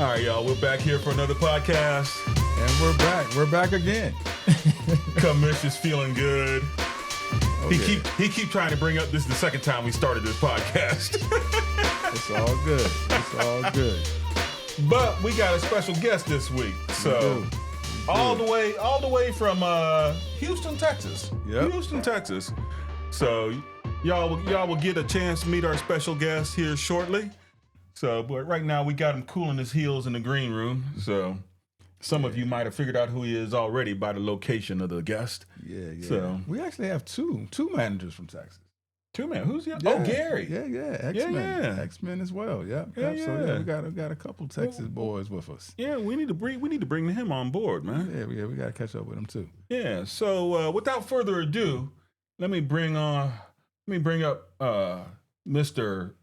All right, y'all, we're back here for another podcast. And we're back. We're back again. Commish is feeling good. Okay. He keep trying to bring up this is the second time we started this podcast. It's all good. It's all good. But we got a special guest this week. So all the way from Houston, Texas. Yep. Houston, Texas. So y'all will get a chance to meet our special guest here shortly. So, but right now we got him cooling his heels in the green room. So some of you might have figured out who he is already by the location of the guest. Yeah. So we actually have two managers from Texas. Two man, who's the? Oh, Gary. Yeah. X-Men. X-Men as well. Yep. Yeah. So we got a couple Texas boys with us. Yeah, we need to bring him on board, man. Yeah, we got to catch up with him too. Yeah. So without further ado, let me bring up Mr.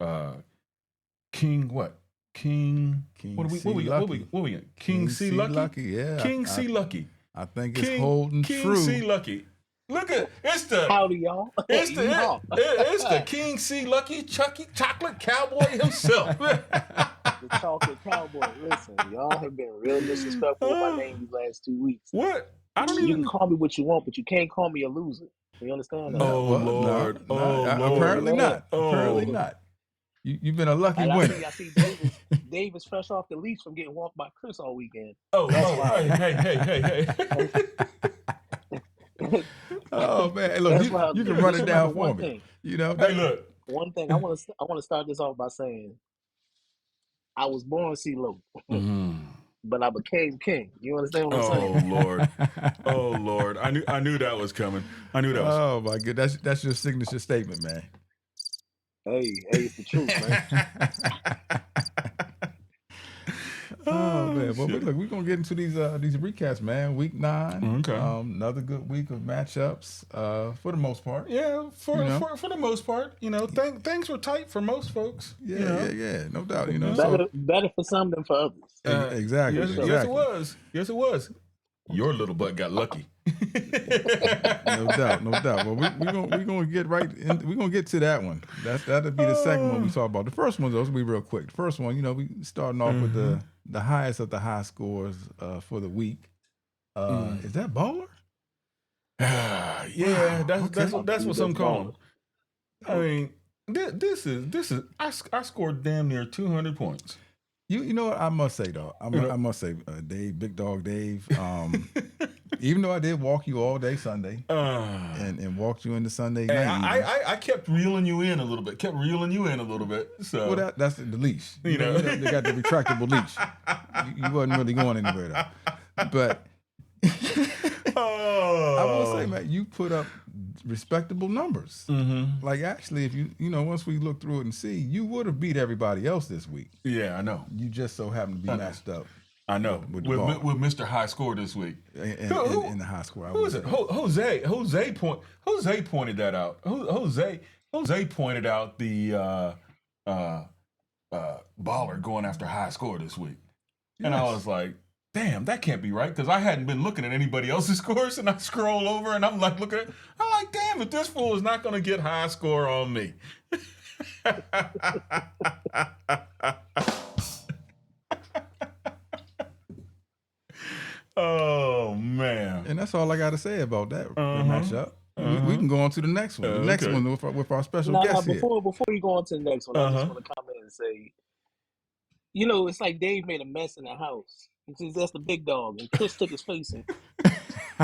King. What? King. What we King C. Lucky. Yeah. King C. Lucky. I think it's holding King true. C. Lucky. Look at it's the howdy y'all. It's the King C. Lucky Chocolate Cowboy himself. The chocolate cowboy. Listen, y'all have been real disrespectful with my name these last 2 weeks. What? I don't You even. can call me what you want, but you can't call me a loser. You understand? Oh Lord! Lord! Apparently not. Oh. Apparently not. You've been a lucky And winner. I see Dave is fresh off the leash from getting walked by Chris all weekend. Hey. Oh man, hey, look, you can run it down for me. Thing. You know, Hey, look. One thing I want to start this off by saying, I was born C-Lo, but I became king. You understand what I'm saying? Oh Lord! I knew that was coming. I knew that was. Oh my goodness, that's your signature statement, man. Hey, it's the truth, man. Oh man, well look, we're gonna get into these recaps, man. Week 9, Okay. Another good week of matchups, for the most part. Yeah, for the most part, things were tight for most folks. Yeah, no doubt. Better for some than for others. Exactly. Yes, it was. Yes, it was. Your little butt got lucky. No doubt. Well, we're gonna get right in, we're gonna get to that one. That'll be the second one we talk about. The first one, though, will be real quick. The first one, we starting off with the highest of the high scores for the week. Is that Baller? Yeah, that's what some call them. I mean, this is I scored damn near 200 points. You know what I must say though? I must say, Dave, Big Dog Dave. Even though I did walk you all day Sunday and walked you into Sunday night, I kept reeling you in a little bit. So well, that's the leash. They got the retractable leash. You wasn't really going anywhere though. But I will say, man, you put up respectable numbers. Like actually, if you once we look through it and see, you would have beat everybody else this week. Yeah, I know. You just so happen to be matched up. I know with Mr. High Score this week. In the high score. Who is it? Jose pointed that out. Jose pointed out the Baller going after High Score this week, and I was like, damn, that can't be right, because I hadn't been looking at anybody else's scores, and I scroll over and I'm like damn, if this fool is not going to get High Score on me. Oh man! And that's all I got to say about that matchup. We can go on to the next one. The next one with our special guest here. Before you go on to the next one, I just want to comment and say, it's like Dave made a mess in the house. That's the big dog, and Chris took his face and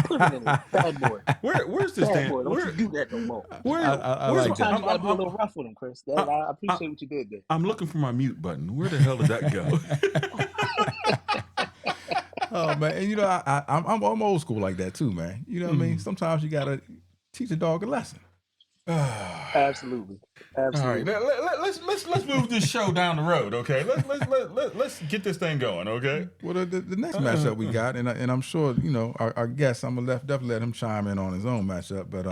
put it in it. Bad boy. Where's this bad boy? Don't you do that no more. I like that. You gotta be a little rough with him, Chris. I appreciate what you did there. I'm looking for my mute button. Where the hell did that go? Oh man, and I'm old school like that too, man. You know what I mean? Sometimes you gotta teach a dog a lesson. Absolutely. All right, let's move this show down the road, okay? Let's get this thing going, okay? Well, the next matchup we got, and I'm sure our guest. I'm gonna definitely let him chime in on his own matchup, but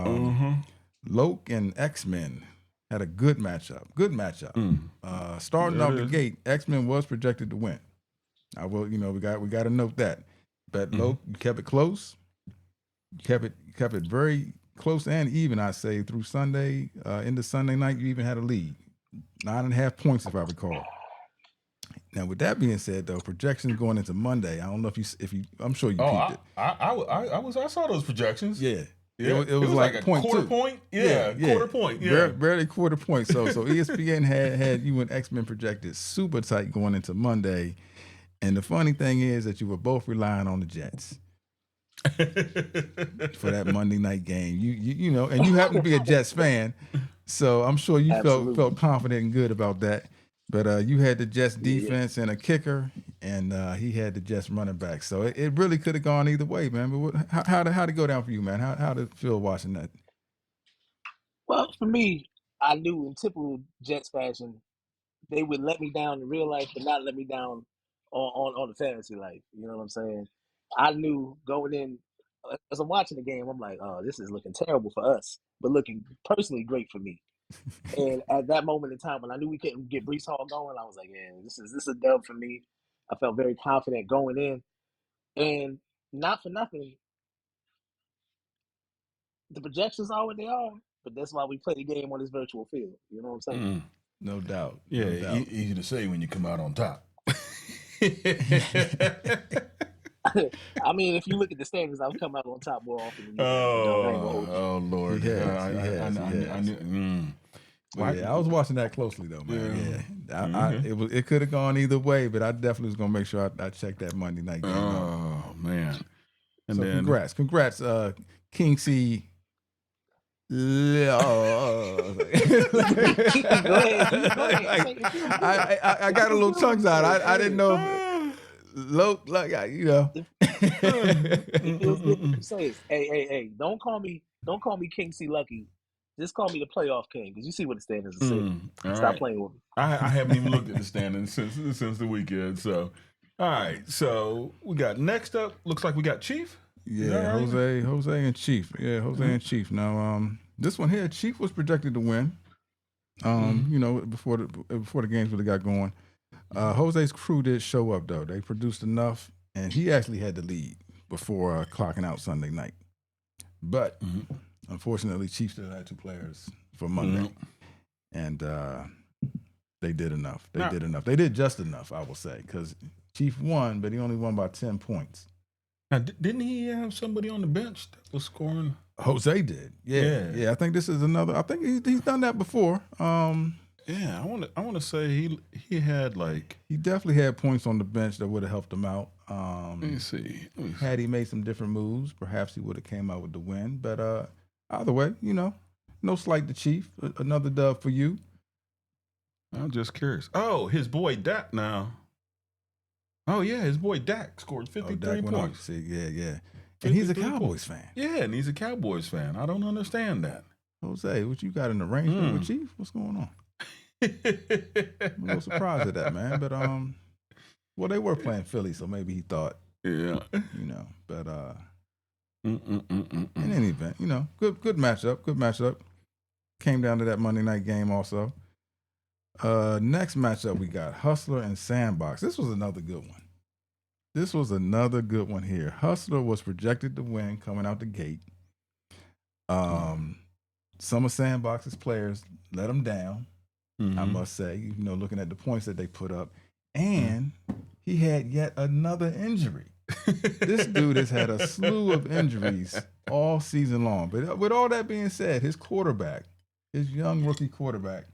Loke and X-Men had a good matchup. Starting off the gate, X-Men was projected to win. I will, we got to note that. But Loke, you kept it close. You kept it very close and even, I say, through Sunday. Into Sunday night, you even had a lead. 9.5 points, if I recall. Now, with that being said, though, projections going into Monday. I don't know if you. I'm sure you Oh, peeped it. I saw those projections. Yeah. Yeah, It was like a point quarter two. point. Yeah, quarter point. Yeah, barely quarter point. So ESPN had you and X-Men projected super tight going into Monday. And the funny thing is that you were both relying on the Jets for that Monday night game. You know, and you happen to be a Jets fan, so I'm sure you felt confident and good about that. But you had the Jets defense and a kicker, and he had the Jets running back. So it really could have gone either way, man. But how did it go down for you, man? How did it feel watching that? Well, for me, I knew in typical Jets fashion, they would let me down in real life, but not let me down on the fantasy life. You know what I'm saying? I knew going in as I'm watching the game, I'm like, oh, this is looking terrible for us, but looking personally great for me. And at that moment in time, when I knew we couldn't get Brees Hall going, I was like, yeah, this is a dub for me. I felt very confident going in, and not for nothing, the projections are what they are. But that's why we play the game on this virtual field. You know what I'm saying? No doubt. Yeah, no doubt. easy to say when you come out on top. I mean, if you look at the standings, I've come out on top more often than you have. Dog, I ain't gonna hold you. Oh Lord! He has. I knew. But yeah, I was watching that closely though, man. Yeah, it could have gone either way, but I definitely was gonna make sure I checked that Monday night game. Oh man! And so then congrats, King C. Go ahead. I got a little tongue out. I didn't know. You know. It feels good to say it. Hey! Don't call me King C Lucky. Just call me the playoff king, because you see what the standings are saying. Stop playing with me. I haven't even looked at the standings since the weekend. So, all right. So we got next up. Looks like we got Chief. Yeah, right? Jose and Chief. Yeah, Jose and Chief. Now, this one here, Chief was projected to win. You know, before the games really got going. Jose's crew did show up though. They produced enough, and he actually had the lead before clocking out Sunday night. But unfortunately, Chief still had two players for Monday, and they did enough. They did just enough, I will say, because Chief won, but he only won by 10 points. Now, didn't he have somebody on the bench that was scoring? Jose did. Yeah. I think this is another. I think he's done that before. Yeah, I want to say he had like he definitely had points on the bench that would have helped him out. Let me see. Had he made some different moves, perhaps he would have came out with the win. But either way, you know, no slight to Chief. Another dub for you. I'm just curious. Oh, his boy Dak now. Oh yeah, his boy Dak scored 53 points. See, yeah. And he's a Cowboys fan. Yeah, and he's a Cowboys fan. I don't understand that. Jose, what you got in the arrangement with Chief? What's going on? I'm a little surprised at that, man. But well, they were playing Philly, so maybe he thought, you know. But in any event, you know, good matchup. Came down to that Monday night game also. Next matchup we got Hustler and Sandbox. This was another good one here. Hustler was projected to win coming out the gate. Some of Sandbox's players let him down. I must say, you know, looking at the points that they put up. And he had yet another injury. This dude has had a slew of injuries all season long. But with all that being said, his young rookie quarterback,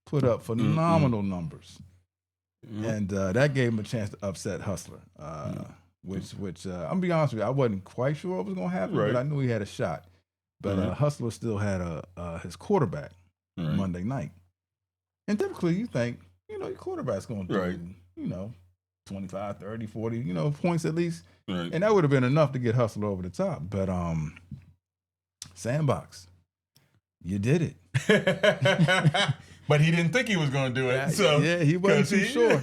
put up phenomenal numbers. And that gave him a chance to upset Hustler, which I'm going to be honest with you, I wasn't quite sure what was going to happen, but I knew he had a shot. But Hustler still had his quarterback Monday night. And typically you think, you know, your quarterback's going to do, you know, 25, 30, 40, you know, points at least. Right. And that would have been enough to get Hustler over the top. But Sandbox, you did it. But he didn't think he was going to do it. So yeah, he wasn't too sure.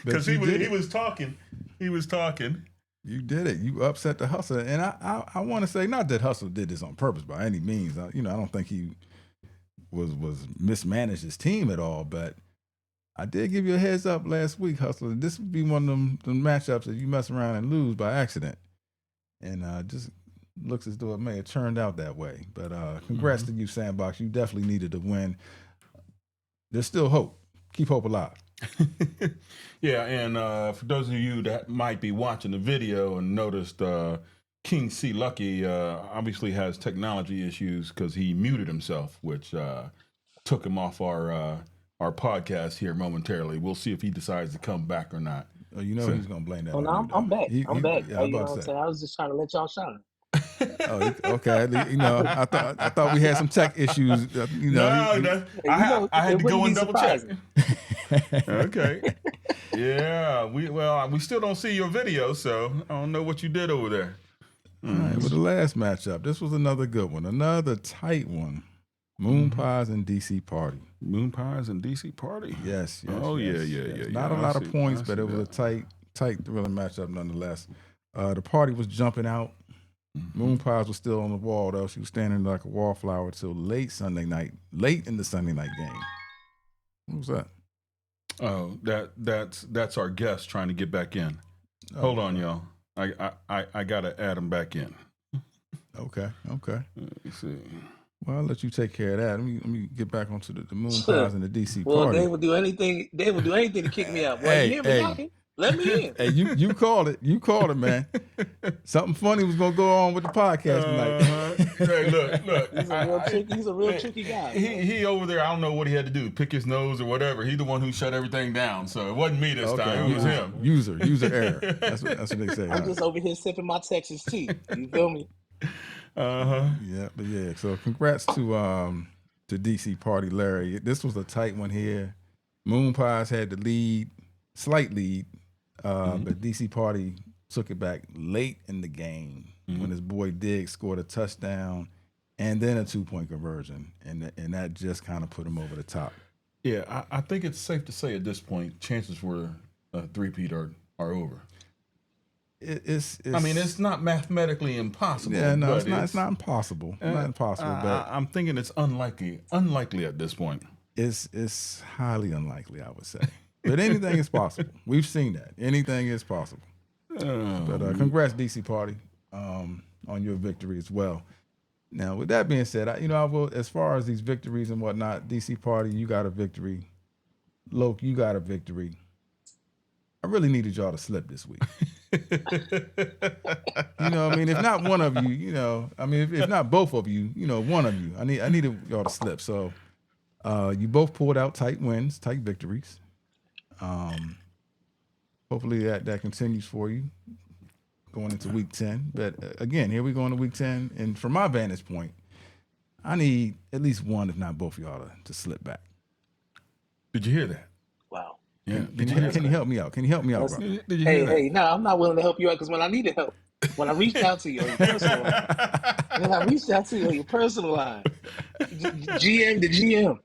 Because he was talking. He was talking. You did it. You upset the Hustler. And I want to say, not that Hustler did this on purpose by any means. You know, I don't think he was mismanaged his team at all. But I did give you a heads up last week, Hustler. This would be one of them matchups that you mess around and lose by accident. And just looks as though it may have turned out that way. But congrats to you, Sandbox. You definitely needed to win. There's still hope. Keep hope alive. Yeah, and for those of you that might be watching the video and noticed King C. Lucky obviously has technology issues because he muted himself, which took him off our podcast here momentarily. We'll see if he decides to come back or not. Oh, you know So- he's gonna blame that Oh, on no, you, though. I'm back. I'm back. Yeah, I'm You know about what I'm to say. saying? I was just trying to let y'all shine. Oh, okay. You know, I thought we had some tech issues. You know, I had it to go wouldn't and be double check. surprising. Okay. Yeah, we still don't see your video, so I don't know what you did over there. All right, well, the last matchup. This was another good one, another tight one. Moon Pies and DC Party. Moon Pies and DC Party. Yes. Oh, yes. yeah. Not a lot of points, but it was a tight, thrilling matchup nonetheless. The party was jumping out. Moon Pies was still on the wall though. She was standing like a wallflower till late in the Sunday night game. What was that? Oh, that's our guest trying to get back in. Hold on, y'all. I gotta add him back in. Okay. Let me see. Well, I'll let you take care of that. Let me get back onto the Moon Pies and the DC Well, Party. they will do anything. They will do anything to kick me out. Well, you hear me knocking? Let me in. Hey, you called it. You called it, man. Something funny was gonna go on with the podcast tonight. Hey, look. He's a real tricky guy. He over there. I don't know what he had to do, pick his nose or whatever. He's the one who shut everything down. So it wasn't me this time. It was him. User error. That's what they say. I'm just over here sipping my Texas tea. You feel me? Yeah. So congrats to DC Party, Larry. This was a tight one here. Moon Pies had the lead, slight lead, but DC Party took it back late in the game when his boy Diggs scored a touchdown and then a 2-point conversion, and that just kind of put him over the top. Yeah, I think it's safe to say at this point, chances for a three-peat are over. I mean, it's not mathematically impossible. Yeah, no, it's not impossible. Not impossible, but I'm thinking it's unlikely at this point. It's highly unlikely, I would say. But anything is possible. We've seen that. Anything is possible. But congrats, DC Party, on your victory as well. Now, with that being said, I will, as far as these victories and whatnot, DC Party, you got a victory. Loke, you got a victory. I really needed y'all to slip this week. You know what I mean? If not one of you, if not both of you, one of you. I needed y'all to slip. So you both pulled out tight wins, tight victories. Hopefully that continues for you going into week 10. But again, here we go into week 10. And from my vantage point, I need at least one, if not both of y'all to slip back. Did you hear that? Wow. Yeah. Can you help me out? Can you help me out, bro? Hey, no, I'm not willing to help you out because when I needed help, when I reached out to you on your personal line, GM to GM,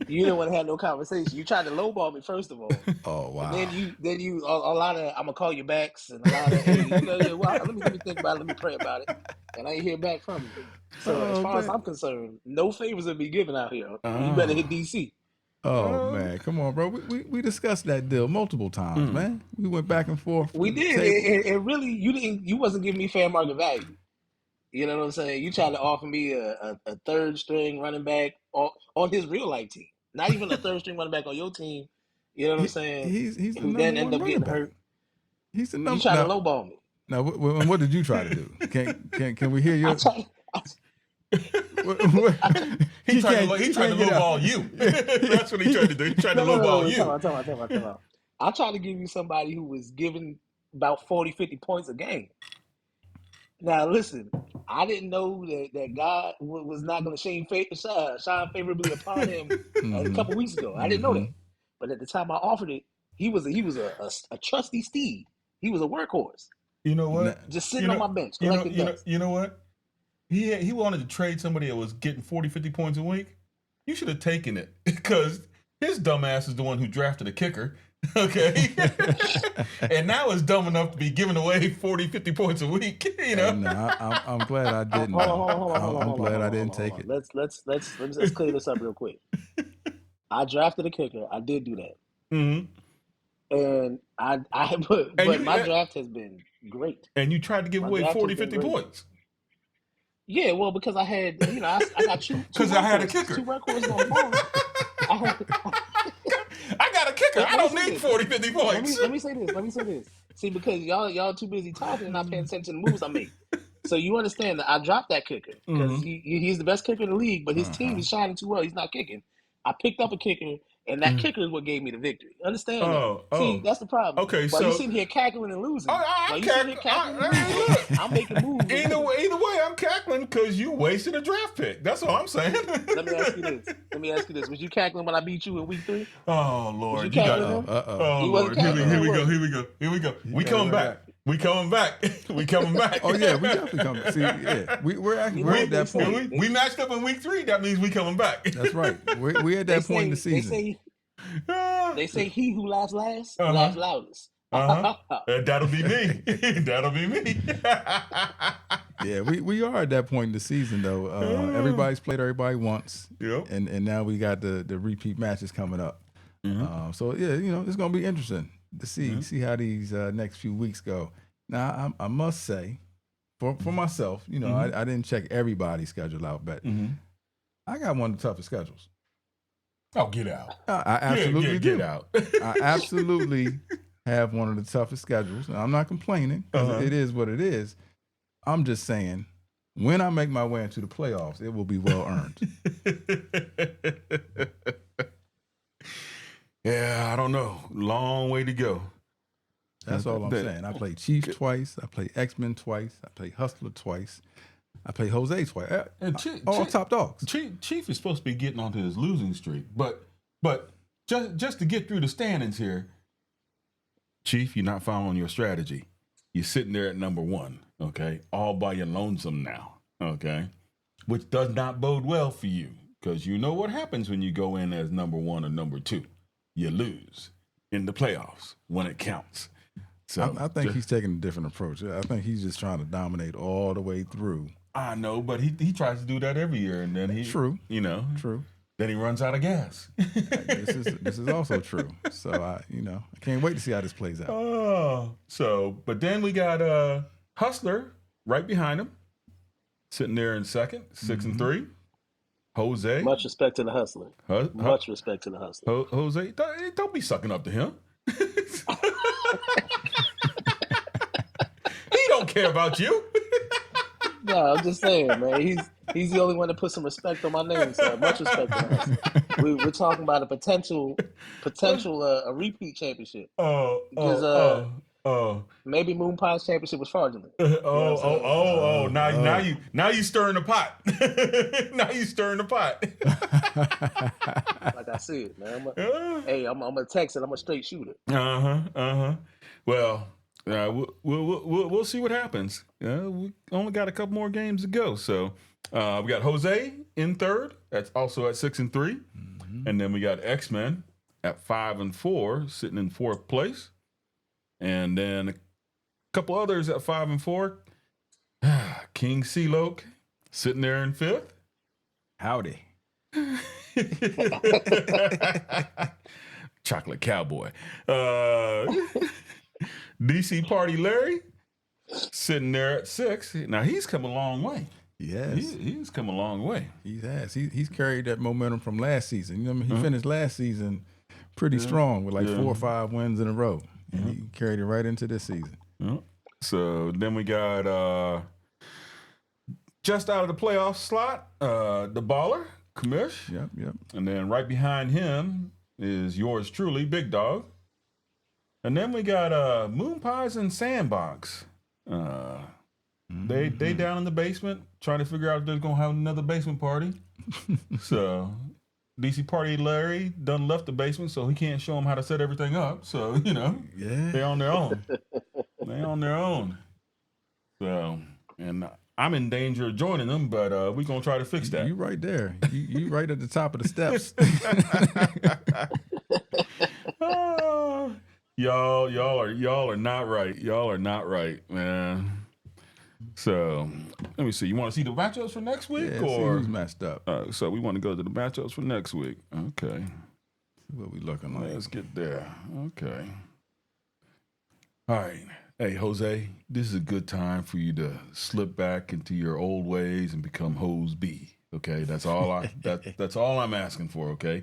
you didn't want to have no conversation. You tried to lowball me first of all. Oh wow. And then you a lot of I'm gonna call you backs and a lot of hey, let me think about it, let me pray about it, and I ain't hear back from you. So as far as I'm concerned, no favors will be given out here. You better hit DC. Oh man, come on, bro. We discussed that deal multiple times, man. We went back and forth. We did. And really, you wasn't giving me fair market value. You know what I'm saying? You tried to offer me a third string running back on his real life team, not even a third string running back on your team. You know what I'm saying? He's the who number then one end up running getting back. hurt. He's the number. You tried to lowball me. Now, what did you try to do? Can we hear your? He tried to lowball you. That's what he tried to do. He tried to lowball you. Time out. I tried to give you somebody who was giving about 40, 50 points a game. Now, listen, I didn't know that God was not going to shine favorably upon him a couple weeks ago. I didn't know that. But at the time I offered it, he was a trusty steed. He was a workhorse. You know what? Just sitting on my bench, collecting dust. You know what? He wanted to trade somebody that was getting 40, 50 points a week. You should have taken it because his dumbass is the one who drafted a kicker. Okay. And now it's dumb enough to be giving away 40, 50 points a week. I'm glad I didn't. I'm glad I didn't take it. Let's clear this up real quick. I drafted a kicker. I did do that. And my draft has been great. And you tried to give away 40, 50 points. Yeah, well, because I had, I got two. Because I had a kicker. Two workhorses on the board. I got a kicker kicker. I don't need 40, 50 points. Let me say this. See, because y'all too busy talking and not paying attention to the moves I make. So you understand that I dropped that kicker because he's the best kicker in the league, but his team is shining too well. He's not kicking. I picked up a kicker, and that kicker is what gave me the victory. Understand that? See, that's the problem. Okay, While so you sitting here cackling and losing, I'm making moves. Either way, I'm cackling because you wasted a draft pick. That's all I'm saying. Let me ask you this: was you cackling when I beat you in week 3? Oh Lord, Was you cackling him? Oh He Lord, wasn't cackling. here we go. We coming back. We coming back. Oh yeah, we definitely coming. See, yeah, we're at that point. We matched up in week 3. That means we coming back. That's right. We're at that point in the season. They say he who laughs last laughs loudest. That'll be me. That'll be me. Yeah, we are at that point in the season though. Everybody's played everybody once. Yep. And now we got the repeat matches coming up. So yeah, it's gonna be interesting to see how these next few weeks go. Now I must say, for myself, I didn't check everybody's schedule out, but I got one of the toughest schedules. Oh, get out! I absolutely do. Get out! I absolutely have one of the toughest schedules. And I'm not complaining because it is what it is. I'm just saying, when I make my way into the playoffs, it will be well earned. Yeah, I don't know. Long way to go. That's all I'm saying. I played Chief twice. I played X-Men twice. I played Hustler twice. I played Jose twice. All top dogs. Chief is supposed to be getting onto his losing streak, but just to get through the standings here, Chief, you're not following your strategy. You're sitting there at number 1, okay, all by your lonesome now, okay, which does not bode well for you because you know what happens when you go in as number 1 or number 2. You lose in the playoffs when it counts. So I think he's taking a different approach. I think he's just trying to dominate all the way through. I know, but he tries to do that every year, and then True. True. Then he runs out of gas. This is also true. So I can't wait to see how this plays out. Oh, but then we got Hustler right behind him, sitting there in second, 6-3. Jose. Much respect to the Hustler. Much respect to the Hustler. Jose, don't be sucking up to him. He don't care about you. No, I'm just saying, man. He's the only one that put some respect on my name. So much respect to the Hustler. We're talking about a potential a repeat championship. Maybe Moon Pie's championship was fraudulent. Now you stirring the pot. Now you stirring the pot. Like I said, man. I'm a Texan. I'm a straight shooter. Well, we'll see what happens. We only got a couple more games to go. So we got Jose in third. That's also at 6-3, and then we got X-Men at 5-4, sitting in fourth place. And then a couple others at 5-4. King Sealoke sitting there in fifth. Howdy. Chocolate Cowboy. DC Party Larry sitting there at 6. Now he's come a long way. Yes. He's come a long way. He has. He's carried that momentum from last season. He finished last season pretty strong with 4 or 5 wins in a row. And he carried it right into this season. So then we got just out of the playoff slot, the baller, Kamish. Yep. And then right behind him is yours truly, Big Dog. And then we got Moon Pies and Sandbox. They down in the basement trying to figure out if they're going to have another basement party. So DC Party Larry done left the basement, so he can't show them how to set everything up. So, they on their own. So, and I'm in danger of joining them, but we're going to try to fix that. You right there. You right at the top of the steps. Y'all are not right. Y'all are not right, man. So let me see. You want to see the matchups for next week, Yeah, or see who's messed up? So we want to go to the matchups for next week. Okay, See what we looking like? let's get there. Okay. All right. Hey, Jose, this is a good time for you to slip back into your old ways and become Hose B. Okay, that's all that's all I'm asking for. Okay,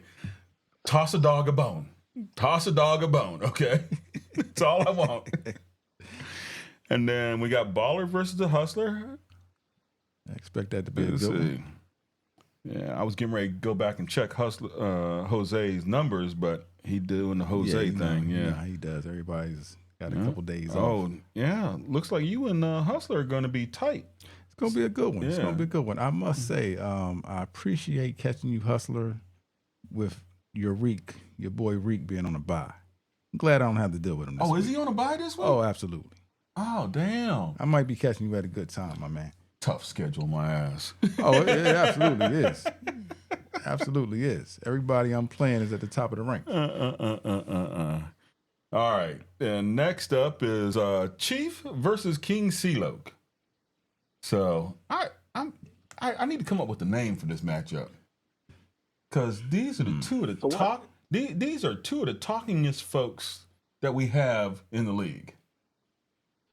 toss a dog a bone. Toss a dog a bone, okay? That's all I want. And then we got Baller versus the Hustler. I expect that to be a Let's good see. one. Yeah, I was getting ready to go back and check Jose's numbers, but he doing the Jose you know, thing. you know Yeah. how he does. Everybody's got a couple days off. Oh, yeah. Looks like you and Hustler are going to be tight. It's gonna be a good one. It's Yeah. gonna be a good one. I must say, I appreciate catching you, Hustler, with your boy Reek being on a bye. I'm glad I don't have to deal with him this Oh, week. is he on a bye this week? Oh, absolutely. Oh, damn. I might be catching you at a good time, my man. Tough schedule, my ass. Oh, it absolutely is. Absolutely is. Everybody I'm playing is at the top of the rank. All right. And next up is Chief versus King Sealoke. So I need to come up with a name for this matchup. Because these are the two of the these are two of the talkingest folks that we have in the league.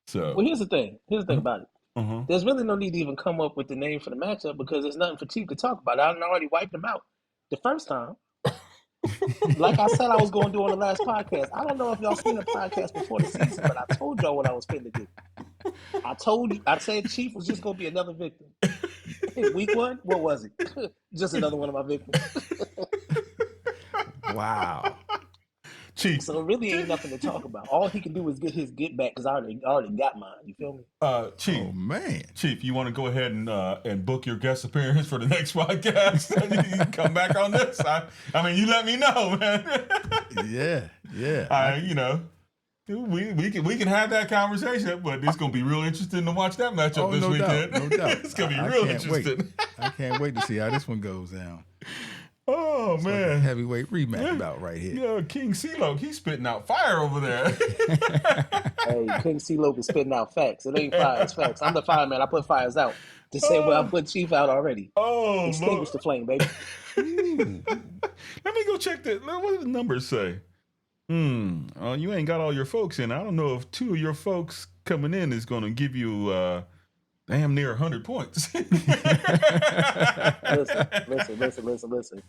So Well, here's the thing. About it. uh-huh. There's really no need to even come up with the name for the matchup because there's nothing for Chief to talk about. I already wiped him out the first time. Like I said I was going to do on the last podcast. I don't know if y'all seen the podcast before the season, but I told y'all what I was finna do. I said Chief was just going to be another victim. Hey, week 1, what was it? Just another one of my victims. Wow. Chief. So it really ain't nothing to talk about. All he can do is get his get back because I already got mine. You feel me? Chief. Oh, man. Chief, you want to go ahead and book your guest appearance for the next podcast? You can come back on this. I mean, you let me know, man. Yeah. You know, we can have that conversation, but it's gonna be real interesting to watch that matchup this weekend. No doubt. It's gonna be I real can't interesting. I can't wait to see how this one goes down. Oh It's like a man, heavyweight rematch bout right here. yeah, King Sealoke, he's spitting out fire over there. Hey, King C-Lope is spitting out facts. It ain't fire, it's facts. I'm the fireman. I put fires out. The same way I put Chief out already. Oh Extinguish the flame, baby. Let me go check that. What did the numbers say? Oh, you ain't got all your folks in. I don't know if 2 of your folks coming in is going to give you damn near 100 points. Listen.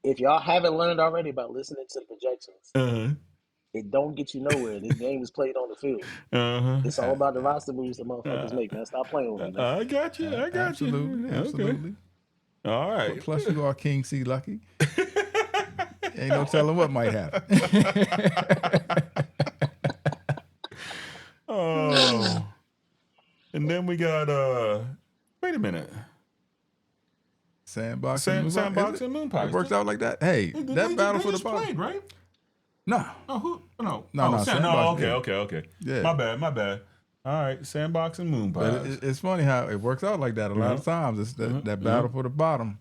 If y'all haven't learned already about listening to the projections, it don't get you nowhere. This game is played on the field. It's all about the roster moves that motherfuckers make, man. Stop playing with me, man. I got you. Absolutely. Okay. All right. Plus, you are King C Lucky. Ain't no telling what might happen. Oh. And then we got wait a minute. Sandbox Sandbox and Moon Pies. It works out like that. Hey, that battle for the bottom. played, right? No. Oh, who? No. No, Sandbox, Okay. Yeah. My bad. All right, Sandbox and Moon Pies. But it's funny how it works out like that. A lot of times it's that battle for the bottom.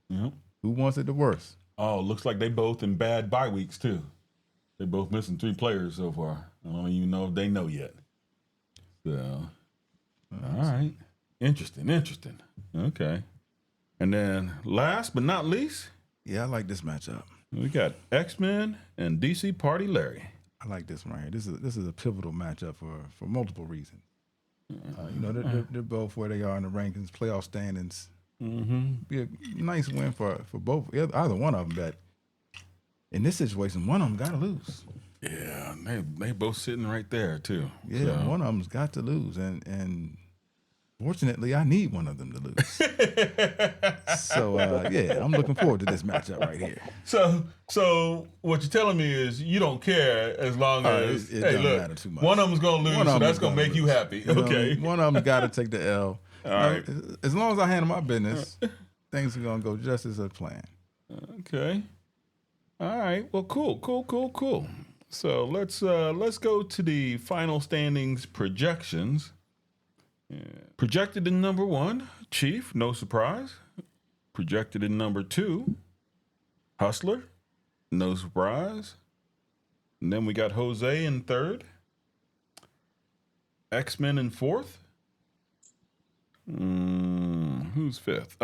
Who wants it the worst? Oh, looks like they both in bad bye weeks too. They both missing 3 players so far. I don't even know if they know yet. So, all right, interesting. Okay, and then last but not least, Yeah, I like this matchup. we got X-Men and DC Party Larry. I like this one right here. This is a pivotal matchup for multiple reasons. They're both where they are in the rankings, playoff standings. Be a nice win for both, either one of them. But in this situation, one of them got to lose. Yeah, they both sitting right there too. Yeah, So. one of them's got to lose, and fortunately, I need one of them to lose. So I'm looking forward to this matchup right here. So what you're telling me is you don't care as long as it doesn't matter too much. One of them's gonna lose, so that's gonna make you happy. You know what I Okay. mean? One of them's got to take the L. All right. As long as I handle my business, things are gonna go just as I planned. Okay. All right. Well, cool. So let's go to the final standings projections. Yeah. Projected in number 1, Chief, no surprise. Projected in number 2, Hustler, no surprise. And then we got Jose in 3rd, X-Men in 4th. Who's 5th?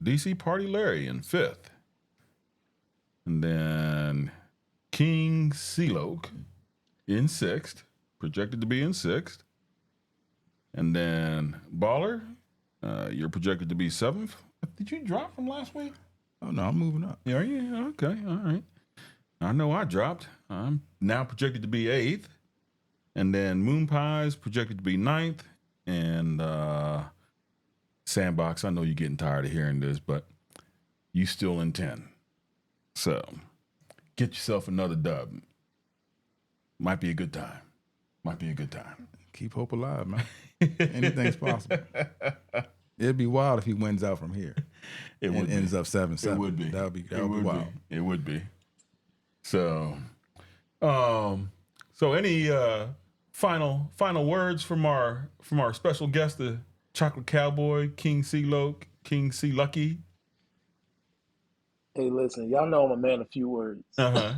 DC Party Larry in 5th. And then King Sealoke in 6th, projected to be in 6th. And then Baller, you're projected to be 7th. Did you drop from last week? Oh no, I'm moving up. Are you? Okay, all right. I know I dropped. I'm now projected to be 8th. And then Moon Pie's projected to be 9th. And Sandbox, I know you're getting tired of hearing this, but you still in 10. So get yourself another dub. Might be a good time. Might be a good time. Keep hope alive, man. Anything's possible. It'd be wild if he wins out from here. It would be. Ends up 7-7. It would be. That would be wild. It would be. So, any final words from our special guest, the Chocolate Cowboy, King C-Loke, King C-Lucky? Hey, listen, y'all know I'm a man of few words. Uh-huh.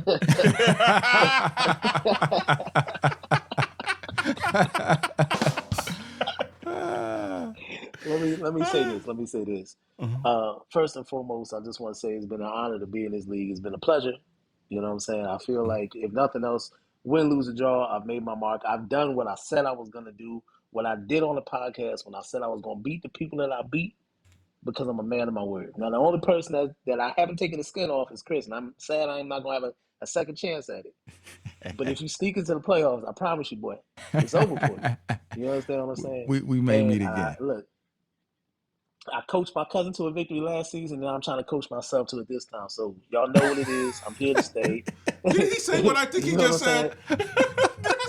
Let me say this. First and foremost, I just want to say it's been an honor to be in this league. It's been a pleasure. You know what I'm saying? I feel like if nothing else, win, lose, or draw, I've made my mark. I've done what I said I was going to do. What I did on the podcast when I said I was going to beat the people that I beat, because I'm a man of my word. Now, the only person that I haven't taken the skin off is Chris, and I'm sad I'm not going to have a second chance at it. But if you sneak into the playoffs, I promise you, boy, it's over for you. You understand what I'm saying? We may meet again. Look, I coached my cousin to a victory last season, and I'm trying to coach myself to it this time. So y'all know what it is. I'm here to stay. Did he say what I think he just said?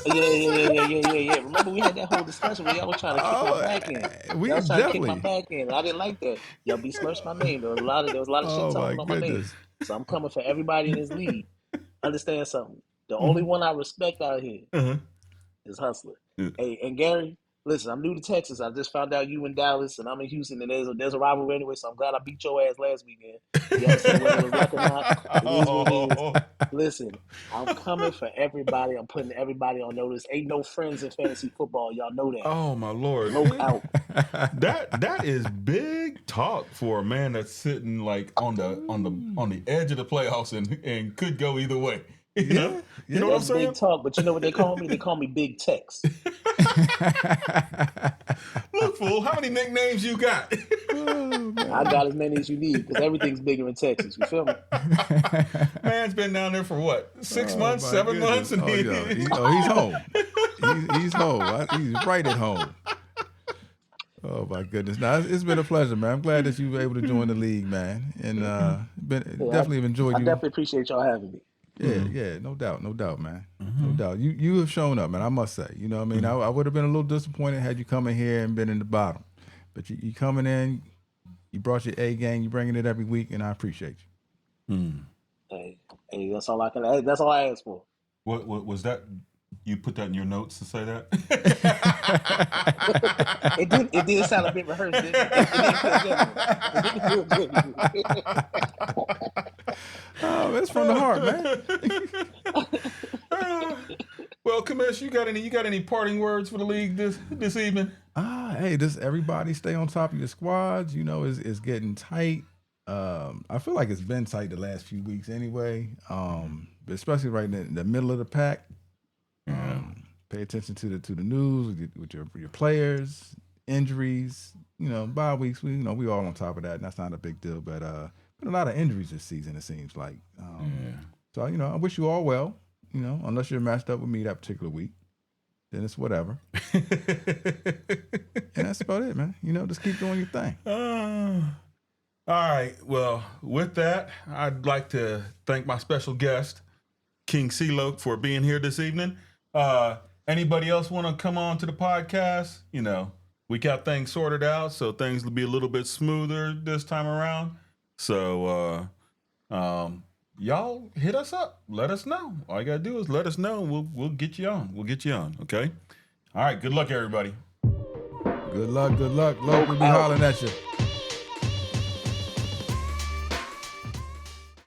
Yeah. Remember, we had that whole discussion where y'all was trying to kick my back in. We y'all was trying to kick my definitely. back in. I didn't like that. Y'all besmirched my name. There was a lot of shit talking about my name. So I'm coming for everybody in this league. Understand something. The only one I respect out here is Hustler. Hey, and Gary, listen, I'm new to Texas. I just found out you in Dallas, and I'm in Houston, and there's a rivalry anyway, so I'm glad I beat your ass last weekend. You understand whether it was luck or not? It is what it is. Listen, I'm coming for everybody. I'm putting everybody on notice. Ain't no friends in fantasy football. Y'all know that. Oh, my Lord. Loke out. That is big talk for a man that's sitting like on the edge of the playoffs and could go either way. You know what I'm saying? Big talk, but you know what they call me? They call me Big Tex. Look, fool, how many nicknames you got? I got as many as you need because everything's bigger in Texas. You feel me? Man's been down there for what? 6 months, 7 months, and he's home. He's home. He's right at home. Oh my goodness! Now it's been a pleasure, man. I'm glad that you were able to join the league, man, and definitely enjoyed you. I definitely appreciate y'all having me. Yeah, no doubt, man. No doubt. You have shown up, man, I must say. You know what I mean? I would have been a little disappointed had you come in here and been in the bottom. But you coming in, you brought your A game, you bringing it every week, and I appreciate you. Hey, that's all I ask for. What was that? You put that in your notes to say that? It did sound a bit rehearsed, didn't it? It didn't feel good. Oh, it's from the heart, man. Well, Commish, you got any parting words for the league this evening? Hey, just everybody stay on top of your squads. You know, it's getting tight. I feel like it's been tight the last few weeks anyway. But especially right in the middle of the pack. Pay attention to the news with your players, injuries. You know, bye weeks. We all on top of that, and that's not a big deal. But been a lot of injuries this season. It seems like. So I wish you all well. You know, unless you're matched up with me that particular week, then it's whatever. And that's about it, man. You know, just keep doing your thing. All right. Well, with that, I'd like to thank my special guest, King C-Loke, for being here this evening. Anybody else want to come on to the podcast? You know, we got things sorted out, so things will be a little bit smoother this time around. So, y'all hit us up. Let us know. All you gotta do is let us know. We'll get you on. We'll get you on. Okay. All right. Good luck, everybody. Good luck. Look, we'll be hollering at you.